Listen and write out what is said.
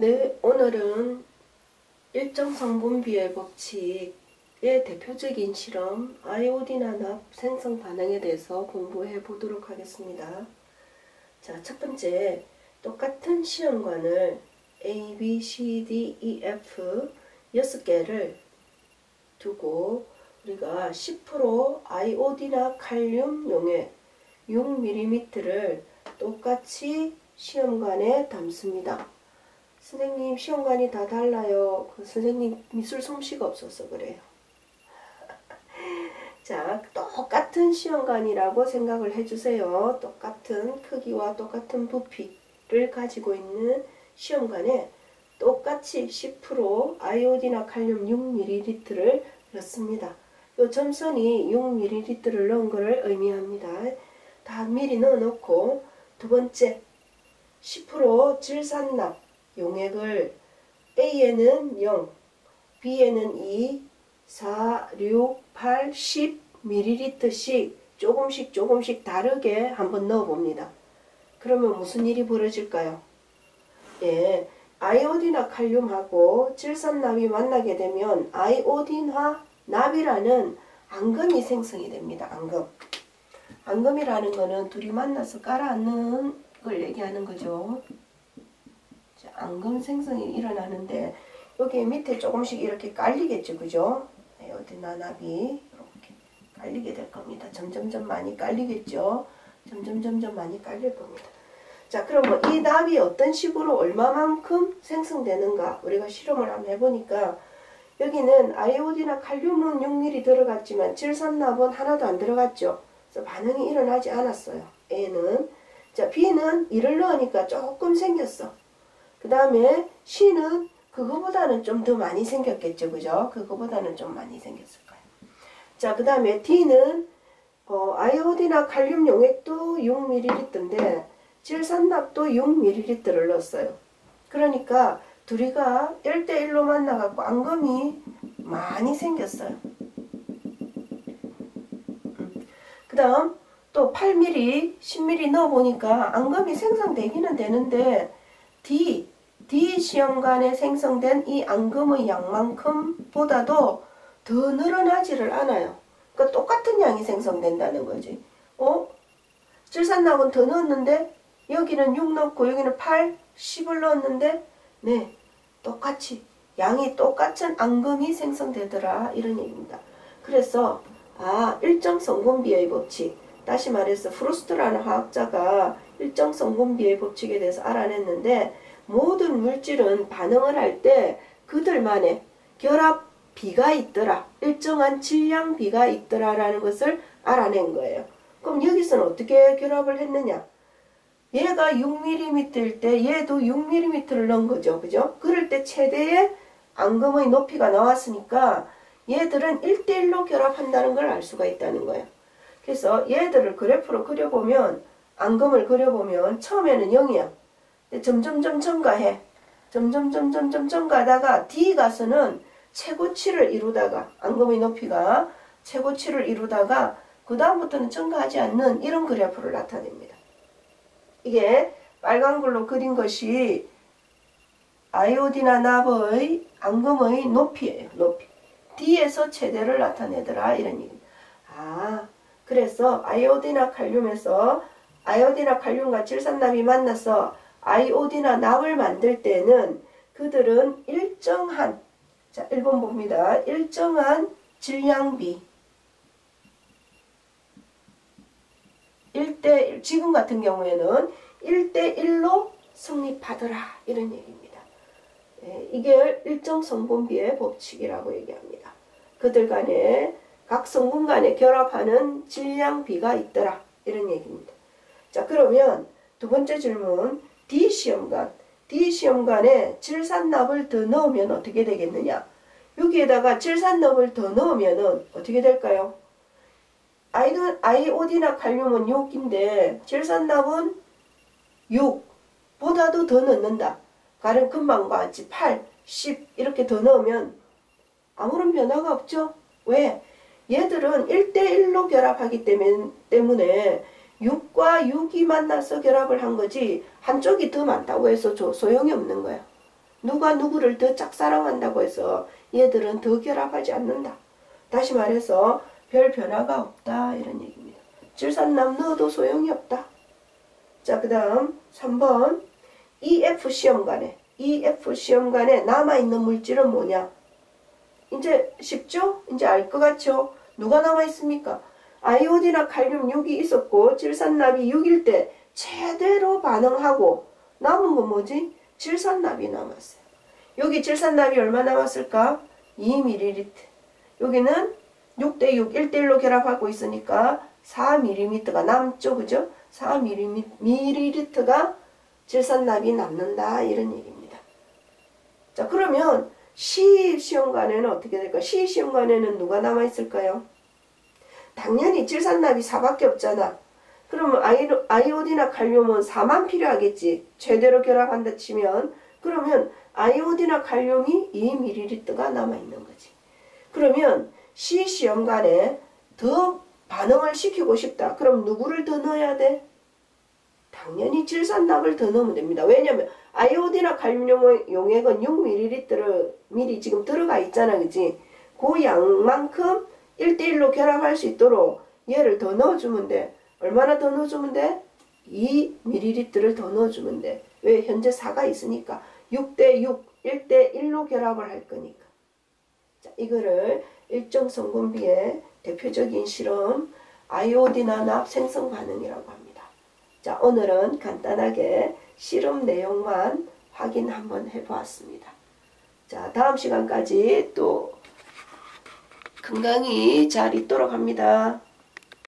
네, 오늘은 일정 성분 비율 법칙의 대표적인 실험 아이오딘 합 생성 반응에 대해서 공부해 보도록 하겠습니다. 자, 첫 번째, 똑같은 시험관을 A, B, C, D, E, F 6개를 두고 우리가 10% 아이오딘 합 칼륨 용액 6mm를 똑같이 시험관에 담습니다. 선생님, 시험관이 다 달라요. 선생님 미술 솜씨가 없어서 그래요. 자, 똑같은 시험관이라고 생각을 해주세요. 똑같은 크기와 똑같은 부피를 가지고 있는 시험관에 똑같이 10% 아이오딘 칼륨 6ml를 넣습니다. 이 점선이 6ml를 넣은 것을 의미합니다. 다 미리 넣어 놓고, 두 번째 10% 질산납 용액을 A에는 0, B에는 2, 4, 6, 8, 10ml씩 조금씩 다르게 한번 넣어봅니다. 그러면 무슨 일이 벌어질까요? 예, 아이오딘화 칼륨하고 질산납이 만나게 되면 아이오딘화 납이라는 앙금이 생성이 됩니다. 앙금. 앙금이라는 거는 둘이 만나서 가라앉는 걸 얘기하는 거죠. 앙금 생성이 일어나는데 여기 밑에 조금씩 이렇게 깔리겠죠, 그죠? 아이오딘화 납이 이렇게 깔리게 될 겁니다. 점점점 많이 깔리겠죠. 점점 많이 깔릴 겁니다. 자, 그러면 이 납이 어떤 식으로 얼마만큼 생성되는가 우리가 실험을 한번 해보니까 여기는 아이오딘화 칼륨은 6ml 들어갔지만 질산납은 하나도 안 들어갔죠. 그래서 반응이 일어나지 않았어요. A는. 자, B는 2를 넣으니까 조금 생겼어. 그 다음에 C는 그거보다는 좀 더 많이 생겼겠죠. 그죠? 그거보다는 좀 많이 생겼을 거예요. 자, 그 다음에 D는 아이오딘화 칼륨 용액도 6ml인데 질산납도 6ml를 넣었어요. 그러니까 둘이가 1대1로 만나갖고 앙금이 많이 생겼어요. 그 다음 또 8ml, 10ml 넣어보니까 앙금이 생성되기는 되는데 D 시험관에 생성된 이 앙금의 양만큼 보다도 더 늘어나지를 않아요. 그러니까 똑같은 양이 생성된다는 거지. 질산납은 더 넣었는데 여기는 6 넣고 여기는 8, 10을 넣었는데 네, 똑같이 양이 똑같은 앙금이 생성되더라 이런 얘기입니다. 그래서 일정 성분비의 법칙, 다시 말해서 프루스트라는 화학자가 일정 성분비의 법칙에 대해서 알아냈는데 모든 물질은 반응을 할 때 그들만의 결합비가 있더라, 일정한 질량비가 있더라 라는 것을 알아낸 거예요. 그럼 여기서는 어떻게 결합을 했느냐? 얘가 6mm일 때 얘도 6mm를 넣은 거죠. 그죠? 그럴 때 최대의 앙금의 높이가 나왔으니까 얘들은 1대1로 결합한다는 걸 알 수가 있다는 거예요. 그래서 얘들을 그래프로 그려보면, 앙금을 그려보면 처음에는 0이야. 점점 증가해. 점점 증가하다가 D 가서는 최고치를 이루다가, 앙금의 높이가 최고치를 이루다가 그 다음부터는 증가하지 않는 이런 그래프를 나타냅니다. 이게 빨간 글로 그린 것이 아이오딘화 납의 앙금의 높이예요. 높이. D에서 최대를 나타내더라 이런 얘기입니다. 그래서 아이오딘화 칼륨에서 아이오딘화 칼륨과 질산납이 만나서 아이오딘화 납을 만들 때는 그들은 일정한, 자 1번 봅니다. 일정한 질량비 1대1, 지금 같은 경우에는 1대1로 성립하더라 이런 얘기입니다. 이게 일정 성분비의 법칙이라고 얘기합니다. 그들 간에 각 성분 간에 결합하는 질량비가 있더라 이런 얘기입니다. 자, 그러면 두 번째 질문, D 시험관에 질산납을 더 넣으면 어떻게 되겠느냐? 여기에다가 질산납을 더 넣으면 어떻게 될까요? 아이오딘화 칼륨은 6인데 질산납은 6보다도 더 넣는다. 가령 금방과 같이 8, 10 이렇게 더 넣으면 아무런 변화가 없죠. 왜? 얘들은 1대1로 결합하기 때문에 6과 6이 만나서 결합을 한 거지 한쪽이 더 많다고 해서 소용이 없는 거야. 누가 누구를 더 짝사랑한다고 해서 얘들은 더 결합하지 않는다. 다시 말해서 별 변화가 없다 이런 얘기입니다. 질산납 넣어도 소용이 없다. 자, 그 다음 3번 EF 시험관에 남아있는 물질은 뭐냐? 이제 쉽죠? 이제 알 것 같죠? 누가 남아있습니까? 아이오딘이나 칼륨 6이 있었고 질산납이 6일 때 제대로 반응하고 남은 건 뭐지? 질산납이 남았어요. 여기 질산납이 얼마 남았을까? 2ml. 여기는 6대6 1대1로 결합하고 있으니까 4ml가 남죠. 그죠? 4ml가 질산납이 남는다 이런 얘기입니다. 자, 그러면 C 시험관에는 어떻게 될까? C 시험관에는 누가 남아있을까요? 당연히 질산납이 4밖에 없잖아. 그러면 아이오딘이나 칼륨은 4만 필요하겠지. 제대로 결합한다 치면. 그러면 아이오딘이나 칼륨이 2ml가 남아있는 거지. 그러면 C 시험관에 더 반응을 시키고 싶다. 그럼 누구를 더 넣어야 돼? 당연히 질산납을 더 넣으면 됩니다. 왜냐면 아이오딘이나 칼륨 용액은 6ml를 미리 지금 들어가 있잖아. 그지? 그 양만큼 1대1로 결합할 수 있도록 얘를 더 넣어주면 돼. 얼마나 더 넣어주면 돼? 2ml를 더 넣어주면 돼. 왜? 현재 4가 있으니까 6대6, 1대1로 결합을 할 거니까. 자, 이거를 일정 성분비의 대표적인 실험 아이오딘화 납 생성 반응이라고 합니다. 자, 오늘은 간단하게 실험 내용만 확인 한번 해보았습니다. 자, 다음 시간까지 또 건강히 잘 있도록 합니다.